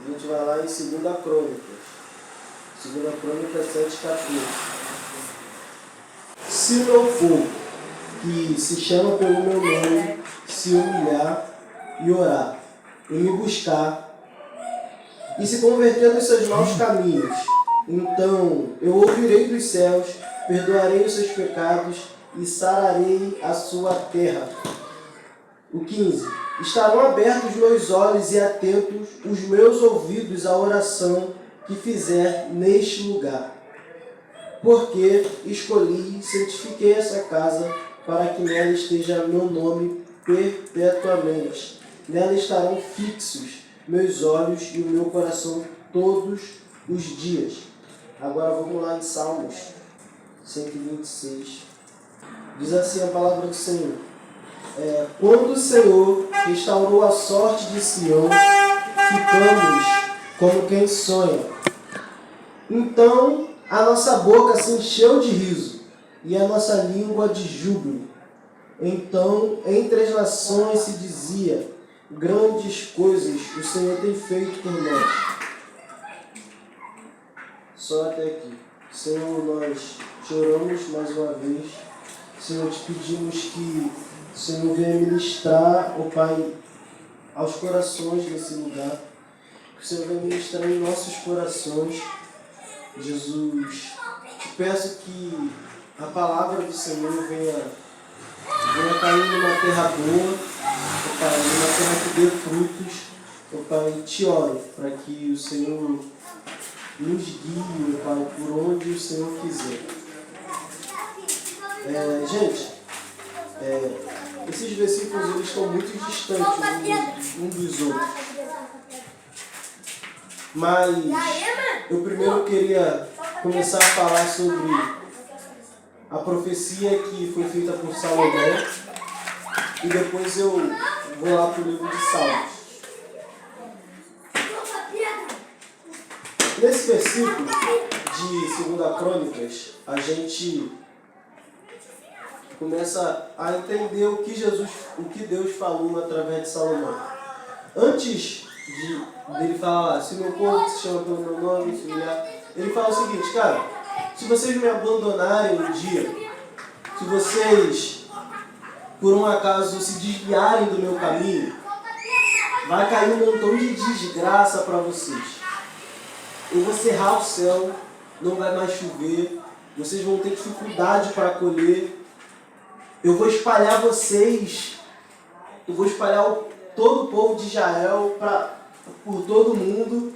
A gente vai lá em 2 Crônicas. 2 Crônicas 7:14. Se o meu povo, que se chama pelo meu nome, se humilhar e orar, e me buscar, e se converter dos seus maus caminhos, então eu ouvirei dos céus, perdoarei os seus pecados e sararei a sua terra. O 15. Estarão abertos meus olhos e atentos os meus ouvidos à oração que fizer neste lugar. Porque escolhi e santifiquei essa casa para que nela esteja meu nome perpetuamente. Nela estarão fixos meus olhos e o meu coração todos os dias. Agora vamos lá em Salmos 126. Diz assim a palavra do Senhor. Quando o Senhor restaurou a sorte de Sião, ficamos como quem sonha. Então a nossa boca se encheu de riso e a nossa língua de júbilo. Então entre as nações se dizia: grandes coisas o Senhor tem feito por nós. Só até aqui. Senhor, nós choramos mais uma vez. Senhor, te pedimos que o Senhor venha ministrar, ó Pai, aos corações desse lugar. Que o Senhor venha ministrar em nossos corações. Jesus, te peço que a palavra do Senhor venha cair numa terra boa, ó Pai, numa terra que dê frutos. Ó Pai, te oro para que o Senhor nos guie, ó Pai, por onde o Senhor quiser. Gente, esses versículos eles estão muito distantes um dos outros. Mas eu primeiro queria começar a falar sobre a profecia que foi feita por Salomão e depois eu vou lá para o livro de Salmos. Nesse versículo de 2 Crônicas, a gente começa a entender o que Deus falou através de Salomão. Antes dele falar, se meu povo se chama pelo meu nome, ele fala o seguinte: cara, se vocês me abandonarem um dia, se vocês por um acaso se desviarem do meu caminho, vai cair um montão de desgraça para vocês. Eu vou cerrar o céu, não vai mais chover, vocês vão ter dificuldade para colher. Eu vou espalhar vocês, eu vou espalhar todo o povo de Israel por todo mundo.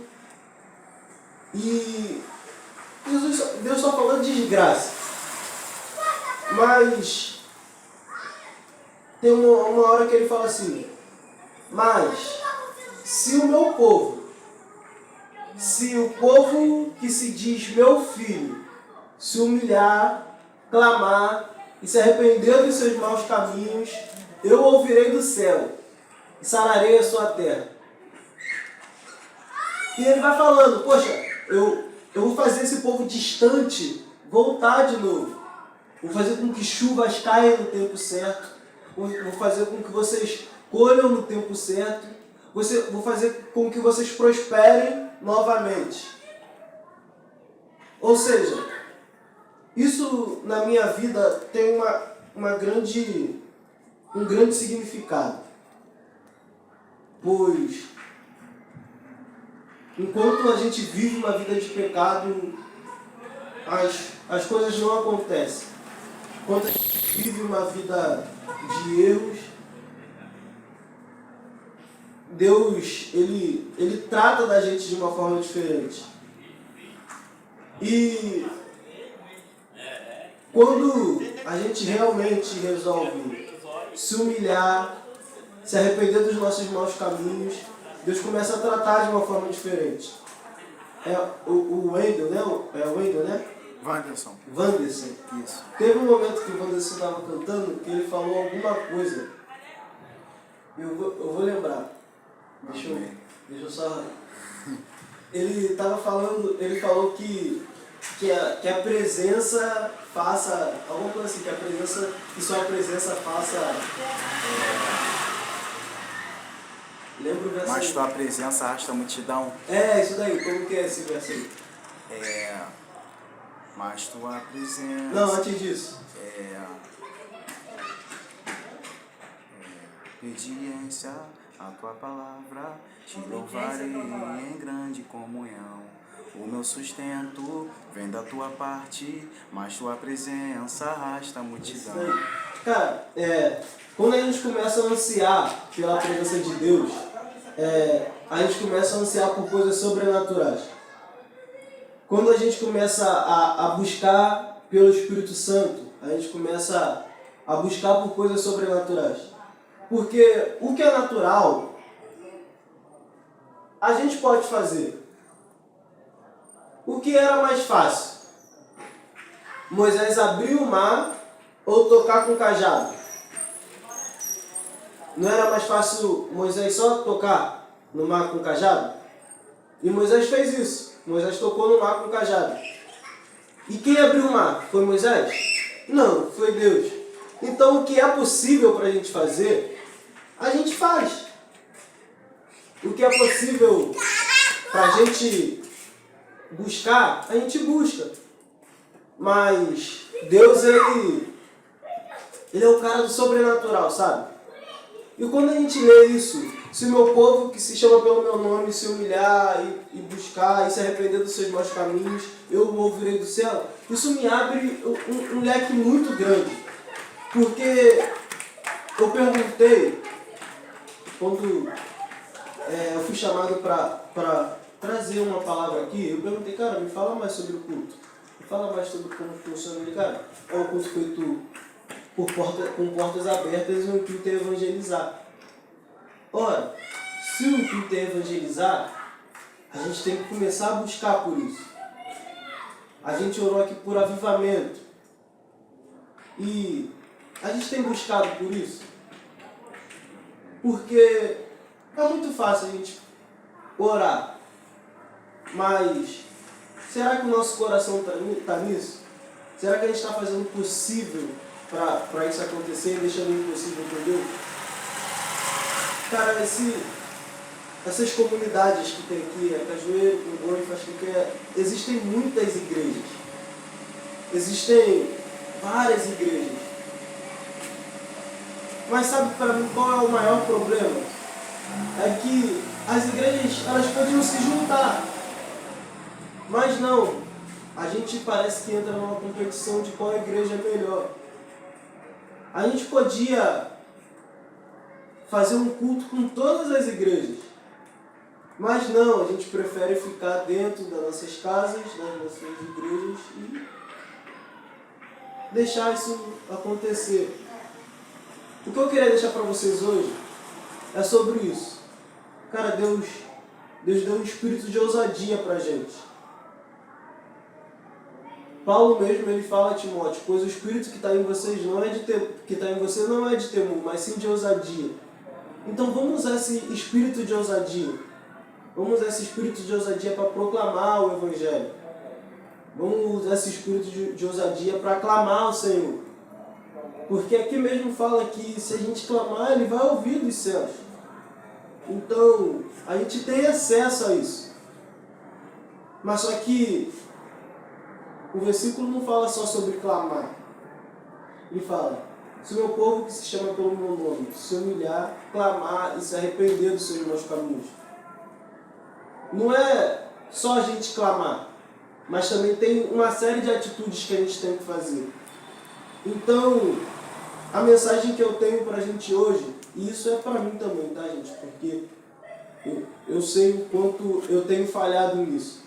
E Deus só falando de desgraça. Mas tem uma hora que ele fala assim: mas se o meu povo, se o povo que se diz meu filho, se humilhar, clamar e se arrepender dos seus maus caminhos, eu ouvirei do céu e sararei a sua terra. E ele vai falando: poxa, eu vou fazer esse povo distante voltar de novo. Vou fazer com que chuvas caiam no tempo certo. Vou fazer com que vocês colham no tempo certo. Vou fazer com que vocês prosperem novamente. Ou seja, isso na minha vida tem um grande significado. Pois enquanto a gente vive uma vida de pecado, as coisas não acontecem. Enquanto a gente vive uma vida de erros, Deus, ele trata da gente de uma forma diferente. E quando a gente realmente resolve se humilhar, se arrepender dos nossos maus caminhos, Deus começa a tratar de uma forma diferente. O Wendel, né? É o Wendel, né? Wanderson. Isso. Teve um momento que o Wanderson estava cantando que ele falou alguma coisa. Eu vou lembrar. Deixa eu só... Ele falou que a presença faça... Alguma coisa assim, que sua presença faça... Lembro o verso Mas aí. tua presença arrasta a multidão. É, isso daí. Como que é esse verso aí? Mas tua presença... Não, antes disso. Obediência à tua palavra, te louvarei em grande comunhão. O meu sustento vem da tua parte, mas tua presença arrasta a multidão. Cara, quando a gente começa a ansiar pela presença de Deus, a gente começa a ansiar por coisas sobrenaturais. Quando a gente começa a buscar pelo Espírito Santo, a gente começa a buscar por coisas sobrenaturais. Porque o que é natural, a gente pode fazer. O que era mais fácil? Moisés abrir o mar ou tocar com o cajado? Não era mais fácil Moisés só tocar no mar com o cajado? E Moisés fez isso. Moisés tocou no mar com o cajado. E quem abriu o mar? Foi Moisés? Não, foi Deus. Então o que é possível para a gente fazer, a gente faz. O que é possível para a gente buscar, a gente busca. Mas Deus, ele é o cara do sobrenatural, sabe? E quando a gente lê isso, se o meu povo que se chama pelo meu nome se humilhar e buscar e se arrepender dos seus maus caminhos, eu o ouvirei do céu, isso me abre um leque muito grande. Porque eu perguntei, quando eu fui chamado para trazer uma palavra aqui, eu perguntei, cara, me fala mais sobre o culto. Me fala mais sobre como funciona ele, cara. É um culto feito com portas abertas e o intuito é evangelizar. Ora, se o intuito é evangelizar, a gente tem que começar a buscar por isso. A gente orou aqui por avivamento. E a gente tem buscado por isso. Porque é muito fácil a gente orar. Mas será que o nosso coração está nisso? Será que a gente está fazendo o possível para isso acontecer e deixando o impossível por Deus? Cara, essas comunidades que tem aqui, a Cajueiro, Congonha, Fasquinha, existem muitas igrejas. Existem várias igrejas. Mas sabe para mim qual é o maior problema? É que as igrejas, elas podiam se juntar. Mas não. A gente parece que entra numa competição de qual igreja é melhor. A gente podia fazer um culto com todas as igrejas. Mas não, a gente prefere ficar dentro das nossas casas, das nossas igrejas e deixar isso acontecer. O que eu queria deixar para vocês hoje é sobre isso. Cara, Deus deu um espírito de ousadia para a gente. Paulo mesmo, ele fala a Timóteo, pois o espírito que está em vocês não é de temor, mas sim de ousadia. Então vamos usar esse espírito de ousadia. Vamos usar esse espírito de ousadia para proclamar o Evangelho. Vamos usar esse espírito de ousadia para clamar ao Senhor. Porque aqui mesmo fala que se a gente clamar, Ele vai ouvir dos céus. Então, a gente tem acesso a isso. Mas só que o versículo não fala só sobre clamar. Ele fala, se o meu povo que se chama pelo meu nome se humilhar, clamar e se arrepender dos seus maus caminhos. Não é só a gente clamar, mas também tem uma série de atitudes que a gente tem que fazer. Então, a mensagem que eu tenho pra gente hoje, e isso é pra mim também, tá, gente? Porque eu sei o quanto eu tenho falhado nisso.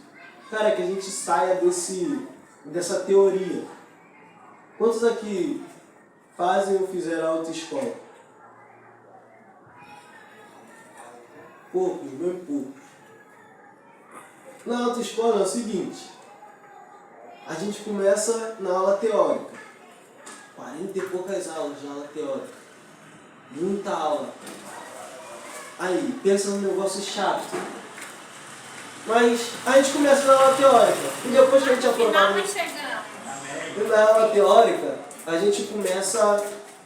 Cara, que a gente saia dessa teoria. Quantos aqui fazem ou fizeram autoescola? Poucos, bem poucos. Na autoescola é o seguinte, a gente começa na aula teórica. 40 e poucas aulas na aula teórica. Muita aula. Aí, pensa num negócio chato. Mas a gente começa na aula teórica. E depois que a gente aprovar na aula teórica, a gente começa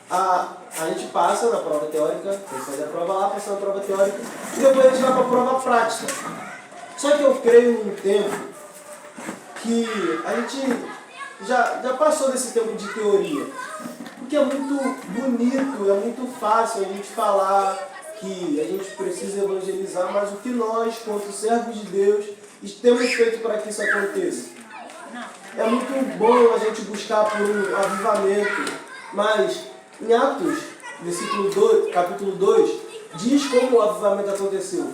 a a gente passa na prova teórica, tem que fazer a prova lá, passa na prova teórica, e depois a gente vai para a prova prática. Só que eu creio num tempo que a gente já passou desse tempo de teoria. Porque é muito bonito, é muito fácil a gente falar que a gente precisa evangelizar, mas o que nós, quanto servos de Deus, temos feito para que isso aconteça? É muito bom a gente buscar por um avivamento, mas em Atos, capítulo 2, diz como o avivamento aconteceu.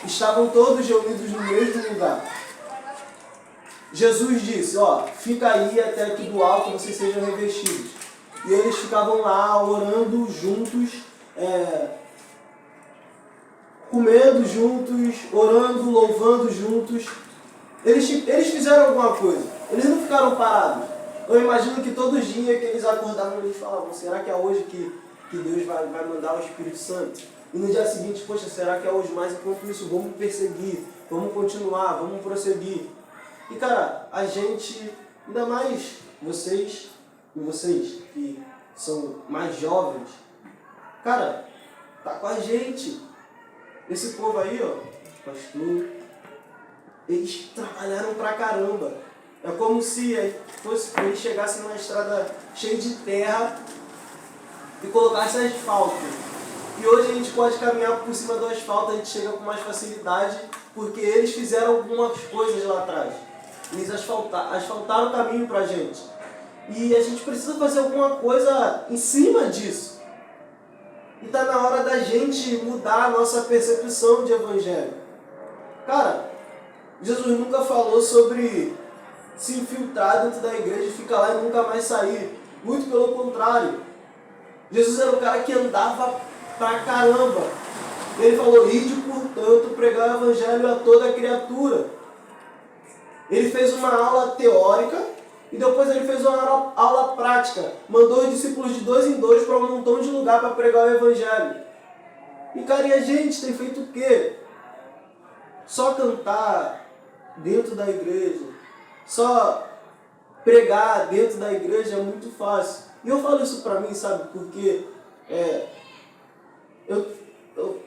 Estavam todos reunidos no mesmo lugar. Jesus disse, fica aí até que do alto vocês sejam revestidos. E eles ficavam lá orando juntos, comendo juntos, orando, louvando juntos. Eles fizeram alguma coisa, eles não ficaram parados. Eu imagino que todos os dias que eles acordavam, eles falavam, será que é hoje que Deus vai mandar o Espírito Santo? E no dia seguinte, poxa, será que é hoje? Mais enquanto isso, vamos perseguir, vamos continuar, vamos prosseguir. E cara, a gente, ainda mais vocês que são mais jovens, cara, tá com a gente. Esse povo aí, pastor, eles trabalharam pra caramba. É como se eles chegassem numa estrada cheia de terra e colocassem asfalto. E hoje a gente pode caminhar por cima do asfalto, a gente chega com mais facilidade, porque eles fizeram algumas coisas lá atrás. Eles asfaltaram o caminho pra gente. E a gente precisa fazer alguma coisa em cima disso. E tá na hora da gente mudar a nossa percepção de evangelho. Cara, Jesus nunca falou sobre se infiltrar dentro da igreja e ficar lá e nunca mais sair. Muito pelo contrário. Jesus era o cara que andava pra caramba. Ele falou, ide, portanto, pregar o evangelho a toda criatura. Ele fez uma aula teórica e depois ele fez uma aula prática. Mandou os discípulos de 2 em 2 para um montão de lugar para pregar o evangelho. E cara, e a gente tem feito o quê? Só cantar dentro da igreja, só pregar dentro da igreja é muito fácil. E eu falo isso pra mim, sabe, porque eu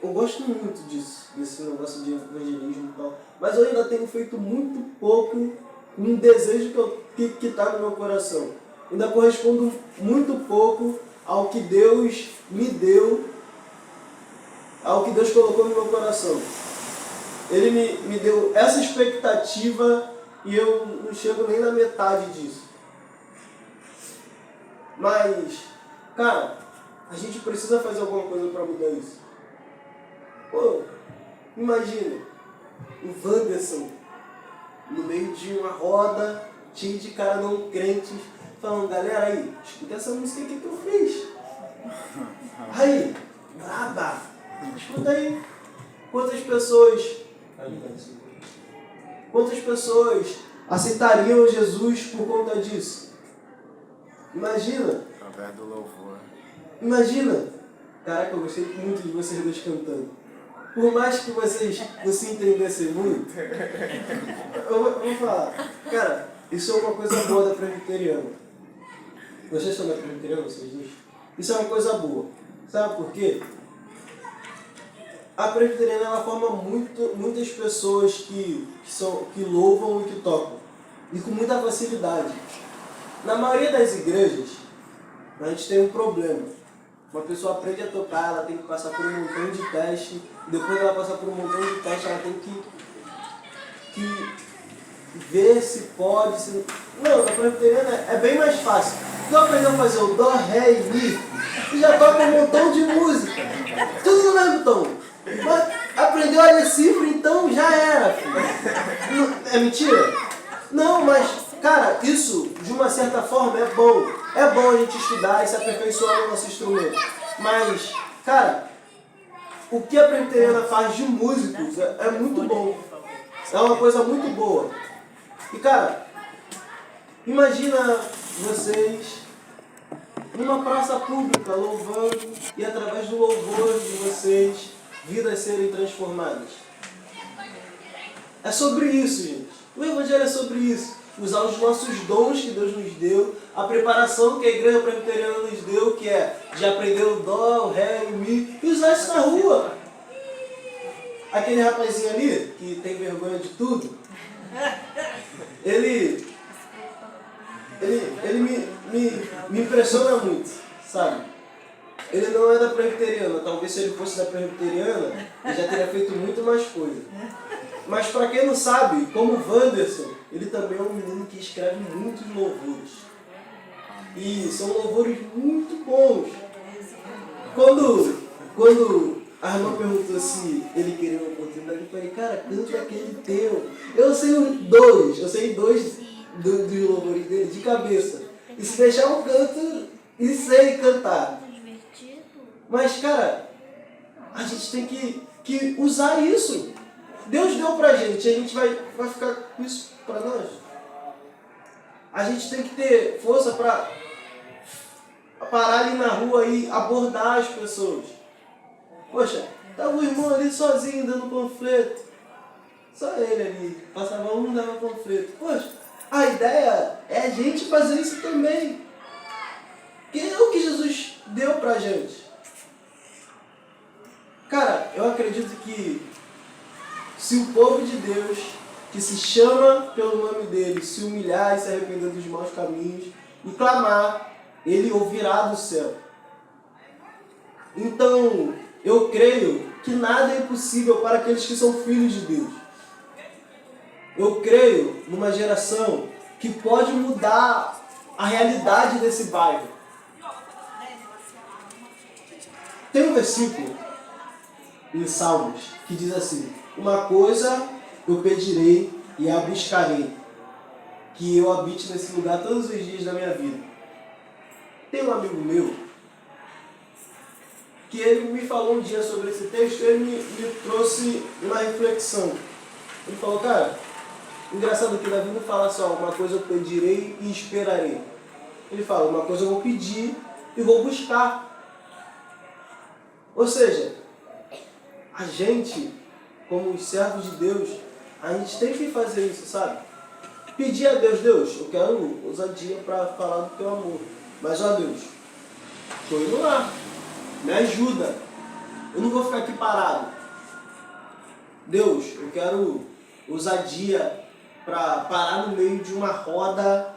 gosto muito disso, desse negócio de evangelismo e tal, mas eu ainda tenho feito muito pouco um desejo que está no meu coração. Ainda correspondo muito pouco ao que Deus me deu, ao que Deus colocou no meu coração. Ele me deu essa expectativa e eu não chego nem na metade disso. Mas, cara, a gente precisa fazer alguma coisa para mudar isso. Pô, imagina o Wanderson no meio de uma roda cheia de cara não crentes falando, galera, aí, escuta essa música aqui que eu fiz. Aí, braba, escuta aí. Quantas pessoas aceitariam Jesus por conta disso? Imagina. Através do louvor. Imagina. Caraca, eu gostei muito de vocês dois cantando. Por mais que vocês não se entendessem muito, eu vou falar. Cara, isso é uma coisa boa da presbiteriana. Vocês são da presbiteriana, vocês dois? Isso é uma coisa boa. Sabe por quê? A presbiteriana ela forma muitas pessoas que louvam e que tocam. E com muita facilidade. Na maioria das igrejas, a gente tem um problema. Uma pessoa aprende a tocar, ela tem que passar por um montão de teste. Depois ela passar por um montão de teste, ela tem que ver se pode. Não, na presbiteriana é bem mais fácil. Tu aprendeu a fazer o dó, ré e mi, tu já toca um montão de música. Tudo no mesmo tom. Mas aprendeu a ler cifra, então já era, filho. É mentira? Não, mas, cara, isso, de uma certa forma, é bom. É bom a gente estudar e se aperfeiçoar no nosso instrumento. Mas, cara, o que a presbiteriana faz de músicos é muito bom. É uma coisa muito boa. E, cara, imagina vocês numa praça pública louvando e através do louvor de vocês, vidas serem transformadas. É sobre isso, gente. O Evangelho é sobre isso. usar os nossos dons que Deus nos deu, a preparação que a igreja presbiteriana nos deu, que é de aprender o dó, o ré, o mi, e usar isso na rua. Aquele rapazinho ali, que tem vergonha de tudo, ele me impressiona muito, sabe? Ele não é da presbiteriana, talvez se ele fosse da presbiteriana, ele já teria feito muito mais coisa. Mas para quem não sabe, como o Wanderson, ele também é um menino que escreve muitos louvores. E são louvores muito bons. Quando a irmã perguntou se ele queria uma oportunidade, eu falei, cara, canta aquele teu. Eu sei dois dos louvores dele de cabeça. E se deixar eu canto e sei cantar. Mas, cara, a gente tem que usar isso. Deus deu pra gente, a gente vai ficar com isso pra nós. A gente tem que ter força pra parar ali na rua e abordar as pessoas. Poxa, tava o irmão ali sozinho dando panfleto. Só ele ali, passava um e dava panfleto. Poxa, a ideia é a gente fazer isso também. Que é o que Jesus deu pra gente. Cara, eu acredito que se o povo de Deus, que se chama pelo nome dele, se humilhar e se arrepender dos maus caminhos e clamar, ele ouvirá do céu. Então, eu creio que nada é impossível para aqueles que são filhos de Deus. Eu creio numa geração que pode mudar a realidade desse bairro. Tem um versículo em Salmos que diz assim: uma coisa eu pedirei e a buscarei, que eu habite nesse lugar todos os dias da minha vida. Tem um amigo meu que ele me falou um dia sobre esse texto e ele me trouxe uma reflexão. Ele falou, cara, engraçado que Davi não fala só uma coisa eu pedirei e esperarei. Ele fala, uma coisa eu vou pedir e vou buscar. Ou seja, a gente, como os servos de Deus, a gente tem que fazer isso, sabe? Pedir a Deus, Deus, eu quero ousadia para falar do teu amor. Mas, ó Deus, estou indo lá, me ajuda. Eu não vou ficar aqui parado. Deus, eu quero ousadia para parar no meio de uma roda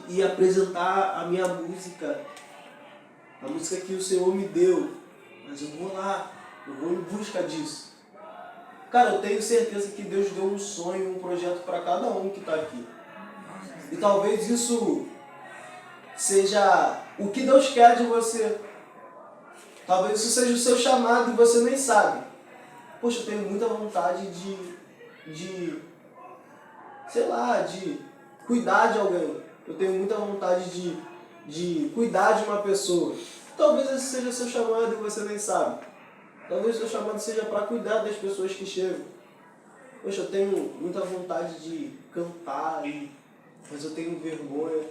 e apresentar a minha música. A música que o Senhor me deu. Mas eu vou lá, eu vou em busca disso. Cara, eu tenho certeza que Deus deu um sonho, um projeto para cada um que está aqui. E talvez isso seja o que Deus quer de você. Talvez isso seja o seu chamado e você nem sabe. Poxa, eu tenho muita vontade de cuidar de alguém. Eu tenho muita vontade de cuidar de uma pessoa. Talvez esse seja o seu chamado e você nem sabe. Talvez o seu chamado seja para cuidar das pessoas que chegam. Poxa, eu tenho muita vontade de cantar, mas eu tenho vergonha.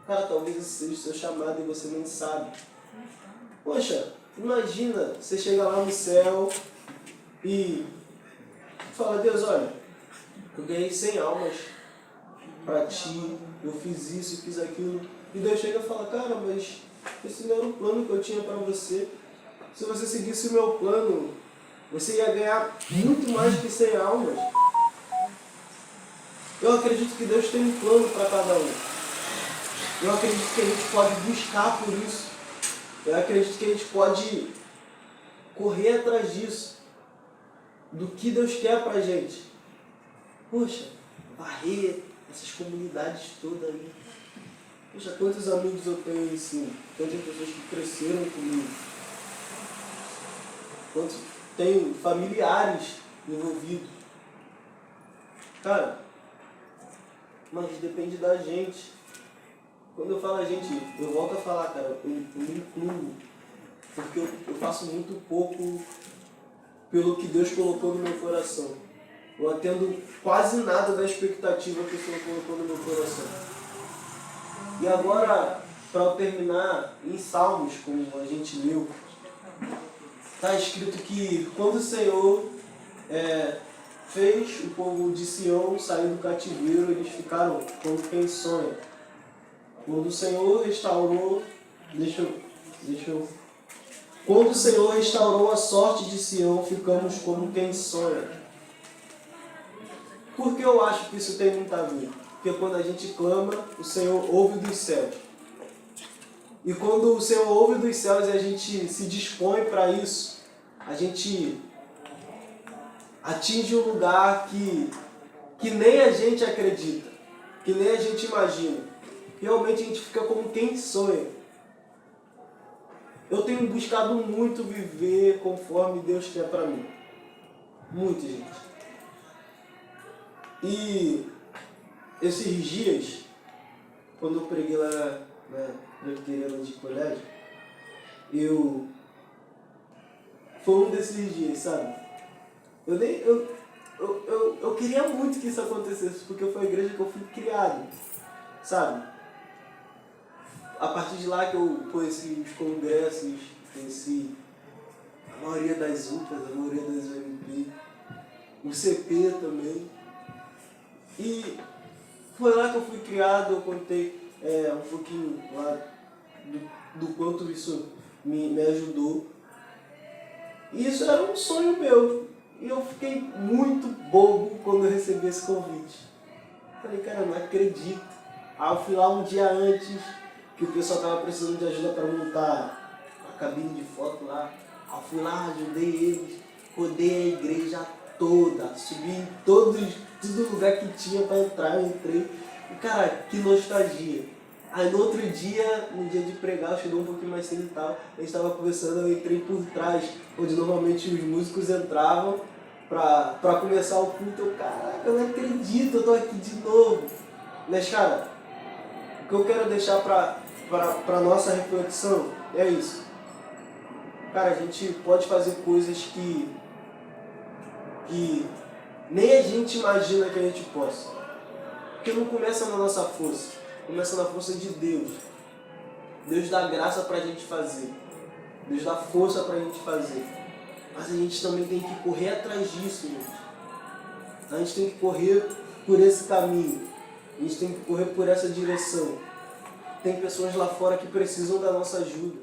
Cara, talvez esse seja o seu chamado e você nem sabe. Poxa, imagina, você chega lá no céu e fala, Deus, olha, eu ganhei 100 almas para ti, eu fiz isso, fiz aquilo. E Deus chega e fala, cara, mas esse não era o plano que eu tinha para você. Se você seguisse o meu plano, você ia ganhar muito mais que 100 almas. Eu acredito que Deus tem um plano para cada um. Eu acredito que a gente pode buscar por isso. Eu acredito que a gente pode correr atrás disso. Do que Deus quer pra gente. Poxa, varrer essas comunidades todas aí. Poxa, quantos amigos eu tenho em ensino. Quantas pessoas que cresceram comigo. Quantos tenho familiares envolvidos. Cara, mas depende da gente. Quando eu falo a gente, eu volto a falar, cara, eu me incluo. Porque eu faço muito pouco pelo que Deus colocou no meu coração. Eu atendo quase nada da expectativa que o Senhor colocou no meu coração. E agora, para eu terminar, em Salmos, como a gente leu, está escrito que quando o Senhor fez o povo de Sião sair do cativeiro, eles ficaram como quem sonha. Quando o Senhor restaurou, Quando o Senhor restaurou a sorte de Sião, ficamos como quem sonha. Por que eu acho que isso tem muito a ver? Porque quando a gente clama, o Senhor ouve dos céus. E quando o Senhor ouve dos céus e a gente se dispõe para isso, a gente atinge um lugar que nem a gente acredita, que nem a gente imagina. Realmente a gente fica como quem sonha. Eu tenho buscado muito viver conforme Deus quer para mim. Muito, gente. E esses dias, quando eu preguei lá na presbiteriana de colégio, foi um desses dias, sabe? Eu queria muito que isso acontecesse, porque foi a igreja que eu fui criado, sabe? A partir de lá que eu conheci os congressos, conheci a maioria das UPAs, a maioria das UMP, o CP também. E foi lá que eu fui criado, eu contei um pouquinho lá do quanto isso me ajudou. E isso era um sonho meu. E eu fiquei muito bobo quando eu recebi esse convite. Falei, cara, eu não acredito. Aí eu fui lá um dia antes, que o pessoal estava precisando de ajuda para montar a cabine de foto lá. Aí eu fui lá, ajudei eles, rodei a igreja toda, subi em todo lugar que tinha para entrar, eu entrei. E cara, que nostalgia. Aí no outro dia, no dia de pregar, eu cheguei um pouquinho mais cedo e tal, a gente estava conversando, eu entrei por trás, onde normalmente os músicos entravam para começar o culto. Eu, caraca, eu não acredito, eu tô aqui de novo. Mas cara, o que eu quero deixar para nossa reflexão é isso. Cara, a gente pode fazer coisas que nem a gente imagina que a gente possa. Porque não começa na nossa força, começa na força de Deus. Deus dá graça pra gente fazer. Deus dá força pra gente fazer. Mas a gente também tem que correr atrás disso, gente. A gente tem que correr por esse caminho. A gente tem que correr por essa direção. Tem pessoas lá fora que precisam da nossa ajuda.